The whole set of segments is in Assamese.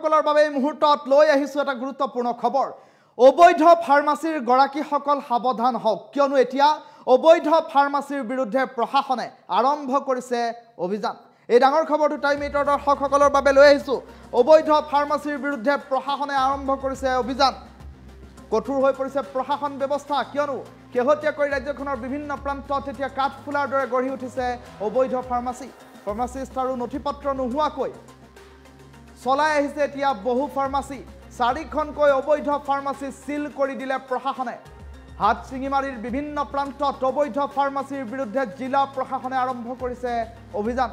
সকলৰ বাবে এই মুহূৰ্তত লৈ আহিছো এটা গুৰুত্বপূৰ্ণ খবৰ। অবৈধ ফাৰ্মাসীৰ গৰাকীসকল সাৱধান হওক, কিয়নো এতিয়া অবৈধ ফাৰ্মাসীৰ বিৰুদ্ধে প্ৰশাসনে আৰম্ভ কৰিছে অভিযান। এই ডাঙৰ খবৰটো টাইম 8ৰ দৰ্শকসকলৰ বাবে লৈ আহিছো। অবৈধ ফাৰ্মাসীৰ বিৰুদ্ধে প্ৰশাসনে আৰম্ভ কৰিছে অভিযান। কঠোৰ হৈ পৰিছে প্ৰশাসন ব্যৱস্থা, কিয়নো শেহতীয়াকৈ ৰাজ্যখনৰ বিভিন্ন প্ৰান্তত এতিয়া কাঠফুলাৰ দৰে গঢ়ি উঠিছে অবৈধ ফাৰ্মাসী। ফাৰ্মাচিষ্ট আৰু নথিপত্ৰ নোহোৱাকৈ চলাই আহিছে এতিয়া বহু ফাৰ্মাসী। 4খনকৈ অবৈধ ফাৰ্মাসী সিল কৰি দিলে প্ৰশাসনে। হাটশিঙিমাৰীৰ বিভিন্ন প্ৰান্তত অবৈধ ফাৰ্মাসীৰ বিৰুদ্ধে জিলা প্ৰশাসনে আৰম্ভ কৰিছে অভিযান।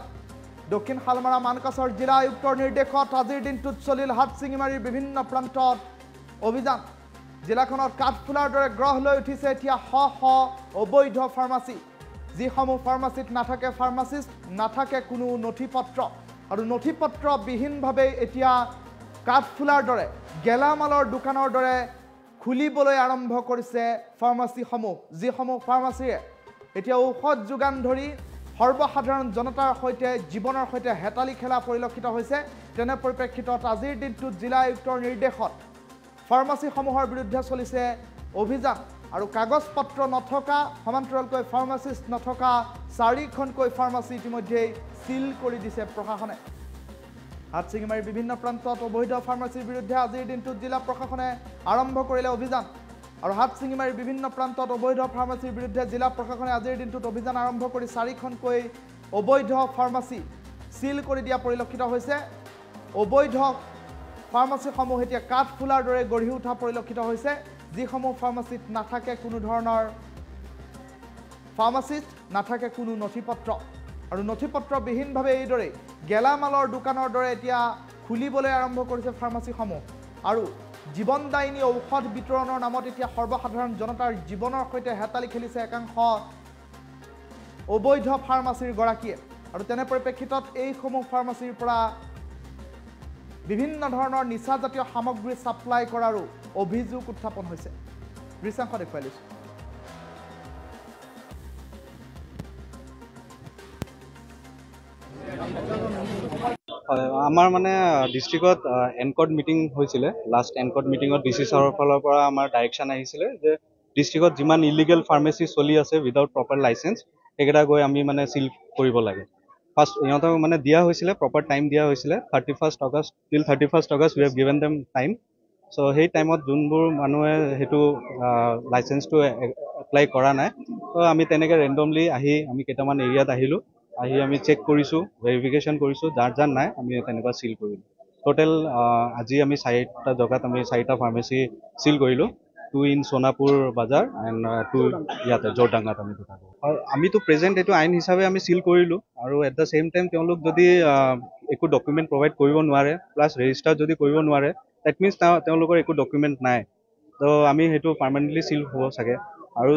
দক্ষিণ শালমাৰা মানকাছৰ জিলা আয়ুক্তৰ নিৰ্দেশত আজিৰ দিনটোত চলিল হাটশিঙিমাৰীৰ বিভিন্ন প্ৰান্তত অভিযান। জিলাখনত কাঠফুলাৰ দৰে গ্ৰহ লৈ উঠিছে এতিয়া শ শ অবৈধ ফাৰ্মাসী, যিসমূহ ফাৰ্মাসীত নাথাকে ফাৰ্মাচিষ্ট, নাথাকে কোনো নথিপত্ৰ, আৰু নথিপত্ৰবিহীনভাৱে এতিয়া কাঠফুলাৰ দৰে গেলামালৰ দোকানৰ দৰে খুলিবলৈ আৰম্ভ কৰিছে ফাৰ্মাসীসমূহ, যিসমূহ ফাৰ্মাসীয়ে এতিয়া ঔষধ যোগান ধৰি সৰ্বসাধাৰণ জনতাৰ সৈতে জীৱনৰ সৈতে হেতালি খেলা পৰিলক্ষিত হৈছে। তেনে পৰিপ্ৰেক্ষিতত আজিৰ দিনটোত জিলা আয়ুক্তৰ নিৰ্দেশত ফাৰ্মাসীসমূহৰ বিৰুদ্ধে চলিছে অভিযান। আৰু কাগজ পত্ৰ নথকা, সমান্তৰালকৈ ফাৰ্মাচিষ্ট নথকা 4খনকৈ ফাৰ্মাসী ইতিমধ্যেই সিল কৰি দিছে প্ৰশাসনে। হাটশিঙিমাৰীৰ বিভিন্ন প্ৰান্তত অবৈধ ফাৰ্মাসীৰ বিৰুদ্ধে আজিৰ দিনটোত জিলা প্ৰশাসনে আৰম্ভ কৰিলে অভিযান। আৰু হাটশিঙিমাৰীৰ বিভিন্ন প্ৰান্তত অবৈধ ফাৰ্মাসীৰ বিৰুদ্ধে জিলা প্ৰশাসনে আজিৰ দিনটোত অভিযান আৰম্ভ কৰি 4খনকৈ অবৈধ ফাৰ্মাসী সিল কৰি দিয়া পৰিলক্ষিত হৈছে। অবৈধ ফাৰ্মাসীসমূহ এতিয়া কাঠফুলাৰ দৰে গঢ়ি উঠা পৰিলক্ষিত হৈছে, যিসমূহ ফাৰ্মাসীত নাথাকে কোনো ধৰণৰ ফাৰ্মাচিষ্ট, নাথাকে কোনো নথিপত্ৰ, আৰু নথিপত্ৰবিহীনভাৱে এইদৰে গেলামালৰ দোকানৰ দৰে এতিয়া খুলিবলৈ আৰম্ভ কৰিছে ফাৰ্মাসীসমূহ। আৰু জীৱনদায়িনী ঔষধ বিতৰণৰ নামত এতিয়া সৰ্বসাধাৰণ জনতাৰ জীৱনৰ সৈতে হেতালি খেলিছে একাংশ অবৈধ ফাৰ্মাসীৰ গৰাকীয়ে। আৰু তেনে পৰিপ্ৰেক্ষিতত এইসমূহ ফাৰ্মাসীৰ পৰা বিভিন্ন ধৰণৰ নিচাজাতীয় সামগ্ৰী সাপ্লাই কৰাৰো অভিযোগ উত্থাপন হৈছে। দৃশ্যাংশ দেখুৱাই লৈছো। আমাৰ মানে ডিষ্ট্ৰিক্টত এনকৰ্ড মিটিং হৈছিলে। লাষ্ট এনকৰ্ড মিটিঙত ডিচি ছাৰৰ ফালৰ পৰা আমাৰ ডাইৰেকশ্যন আহিছিলে যে ডিষ্ট্ৰিক্টত যিমান ইলিগেল ফাৰ্মাচী চলি আছে উইদাউট প্ৰপাৰ লাইচেঞ্চ, সেইকেইটা গৈ আমি মানে চিল কৰিব লাগে। ফাৰ্ষ্ট ইহঁতক মানে দিয়া হৈছিলে, প্ৰপাৰ টাইম দিয়া হৈছিলে 31st August till 31st August we have given them time. চ' সেই টাইমত যোনবোৰ মানুহে সেইটো লাইচেঞ্চটো এপ্লাই কৰা নাই, ত' আমি তেনেকৈ ৰেণ্ডমলি আহি আমি কেইটামান এৰিয়াত আহিলোঁ, আহি আমি চেক কৰিছোঁ, ভেৰিফিকেশ্যন কৰিছোঁ, যাৰ যাৰ নাই আমি তেনেকুৱা চিল কৰিলোঁ। টোটেল আজি আমি 4টা জেগাত আমি 4টা ফাৰ্মাচী চিল কৰিলোঁ। 2 ইন সোনাপুৰ বাজাৰ এণ্ড 2 ইয়াতে জোৰডাঙ্গাত আমি দুটা। আমিতো প্ৰেজেণ্ট এইটো আইন হিচাপে আমি চিল কৰিলোঁ, আৰু এট দ্য ছেইম টাইম তেওঁলোক যদি একো ডকুমেণ্ট প্ৰভাইড কৰিব নোৱাৰে, প্লাছ ৰেজিষ্টাৰ যদি কৰিব নোৱাৰে, ডেট মিনছ তেওঁলোকৰ একো ডকুমেণ্ট নাই, ত' আমি সেইটো পাৰ্মানেণ্টলি চিল হ'ব চাগে। আৰু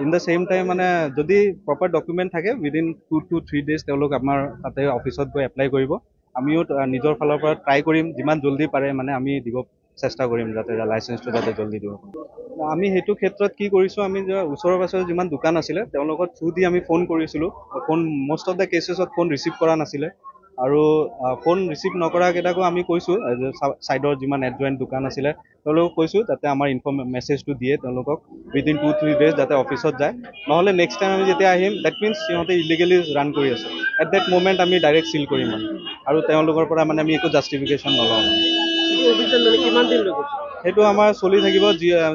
ইন দ্য ছেইম টাইম মানে যদি প্ৰপাৰ ডকুমেণ্ট থাকে উইদিন 2 to 3 days তেওঁলোক আমাৰ তাতে অফিচত গৈ এপ্লাই কৰিব। আমিও নিজৰ ফালৰ পৰা ট্ৰাই কৰিম, যিমান জল্দি পাৰে মানে আমি দিব চেষ্টা কৰিম, যাতে লাইচেঞ্চটো যাতে জল্দি দিব। আমি সেইটো ক্ষেত্ৰত কি কৰিছোঁ, আমি ওচৰৰ পাছৰে যিমান দোকান আছিলে তেওঁলোকৰ থ্ৰু দি আমি ফোন কৰিছিলোঁ। ফোন মষ্ট অফ দ্য কেচেছত ফোন ৰিচিভ কৰা নাছিলে, আৰু ফোন ৰিচিভ নকৰাকেইটাকো আমি কৈছোঁ, ছাইডৰ যিমান এডজইণ্ট দোকান আছিলে তেওঁলোকক কৈছোঁ যাতে আমাৰ মেছেজটো দিয়ে তেওঁলোকক উইদিন 2-3 days যাতে অফিচত যায়। নহ'লে নেক্সট টাইম আমি যেতিয়া আহিম ডেট মিনছ সিহঁতে ইলিগেলি ৰান কৰি আছে, এট ডেট মুমেণ্ট আমি ডাইৰেক্ট চিল কৰিম মানে, আৰু তেওঁলোকৰ পৰা মানে আমি একো জাষ্টিফিকেশ্যন নলওঁ। সেইটো আমাৰ চলি থাকিব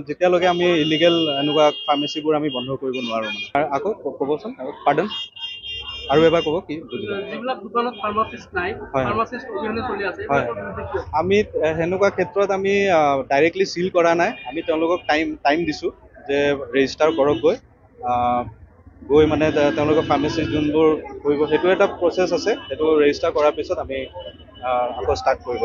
যেতিয়ালৈকে আমি ইলিগেল এনেকুৱা ফাৰ্মাচীবোৰ আমি বন্ধ কৰিব নোৱাৰোঁ মানে। আকৌ ক'বচোন, পাৰ্ডন আৰু এবাৰ ক'ব কি বুজিলোঁ? আমি সেনেকুৱা ক্ষেত্ৰত আমি ডাইৰেক্টলি চিল কৰা নাই, আমি তেওঁলোকক টাইম দিছোঁ যে ৰেজিষ্টাৰ কৰক গৈ মানে তেওঁলোকৰ ফাৰ্মাচী যোনবোৰ কৰিব, সেইটো এটা প্ৰচেছ আছে, সেইটো ৰেজিষ্টাৰ কৰাৰ পিছত আমি আকৌ ষ্টাৰ্ট কৰিব।